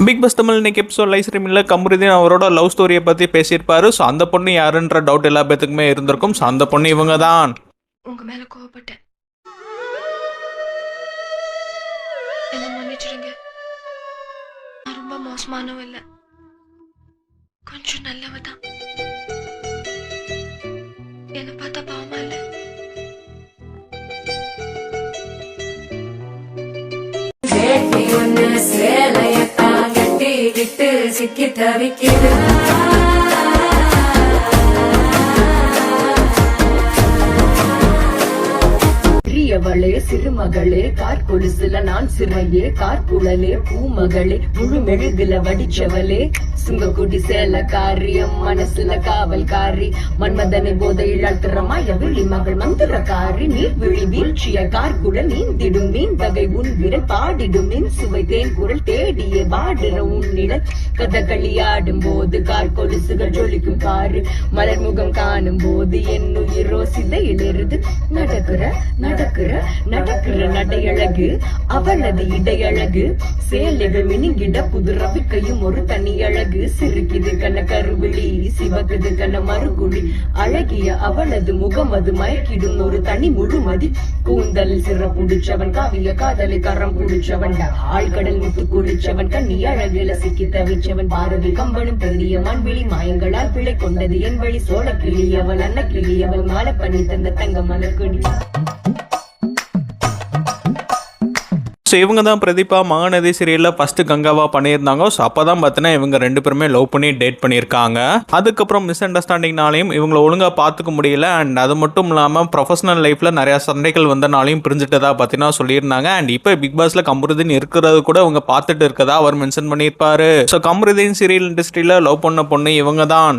Big pass Tamil இன்னைக்கு episode live ஸ்ட்ரீமில் Kamaruddin அவரோட love ஸ்டோரியை பற்றி பேசியிருப்பாரு. ஸோ அந்த பொண்ணு யாருன்ற டவுட் எல்லா பேத்துக்குமே இருந்திருக்கும். ஸோ அந்த பொண்ணு இவங்க தான். உங்க மேல கோவப்பட்டேன், என்ன மன்னிச்சிடுங்க. நான் ரொம்ப மோசமானவ இல்ல, கொஞ்சம் நல்லவ தான். என்ன பார்த்தா பாவமா இல்ல? சேலையத்தான் கட்டிக்கிட்டு சிக்கி தவிக்கிது. பெரியவளே சிறுமகளே கார்கொலுசுல நான் சிறையே கார்குழலே பூமகளே முழு மெழுகுல வடிச்சவளே சுங்கக்குடி சேலக்காரியம் மனசுல காவல்காரி மன்மதனை போதை இழத்துறமாய விழி மகள் மந்திரக்காரி நீர்விழி வீழ்ச்சிய கார்குழல் நீந்திடும் மீன் வகை உன் விரல் பாடிடும் நின் சுவை தேன் குரல் தேடியே வாடுற உன்னிடல் கதகளி ஆடும் போது கார்கொலுசுகள் ஜொலிக்கும் காரு மலர் முகம் காணும் போது என் உயிரோ சிதையிலிருந்து நடக்கிற நடக்கிற நடக்கிற நடையழகு அவளது இடையழகு சேலைகள் மினுங்கிட புது ரவிக்கையும் ஒரு தனி அழகு சிரிக்குது கண்ண கருவிழி சிவக்குது கண்ண மறுகுழி அழகிய அவளது முகம் அது மயக்கிடும் ஒரு தனி முழுமதி கூந்தலில் சிற புடிச்சவன் காவிய காதலை கரம் புடிச்சவன் ஆழ்கடல் முத்து குடிச்சவன் கண்ணி அழகுல சிக்கி தவிச்சவன் பாரதி கம்பனும் பெரிய மண்வெளி மாயங்களால் பிழை கொண்டது என் வழி சோழ கிளியவள் அன்ன கிளியவள் மாலை பண்ணி தந்த தங்க மலர்கொடி. ஸோ இவங்க தான் பிரதீபா மகாநதி சீரியலில் ஃபஸ்ட்டு கங்காவாக பண்ணியிருந்தாங்க. ஸோ அப்போ தான் பார்த்தீங்கன்னா இவங்க ரெண்டு பேருமே லவ் பண்ணி டேட் பண்ணியிருக்காங்க. அதுக்கப்புறம் மிஸ் அண்டர்ஸ்டாண்டிங்னாலையும் இவங்களை ஒழுங்காக பார்த்துக்க முடியல. அண்ட் அது மட்டும் இல்லாமல் ப்ரொஃபஷனல் லைஃப்பில் நிறையா சண்டைகள் வந்தனாலையும் பிரிஞ்சுட்டதா பார்த்தீங்கன்னா சொல்லியிருந்தாங்க. அண்ட் இப்போ பிக் பாஸில் கமருதீன் இருக்கிறது கூட அவங்க பார்த்துட்டு இருக்கதா அவர் மென்ஷன் பண்ணியிருப்பாரு. ஸோ கமருதீன் சீரியல் இண்டஸ்ட்ரியில் லவ் பண்ண பொண்ணு இவங்க தான்.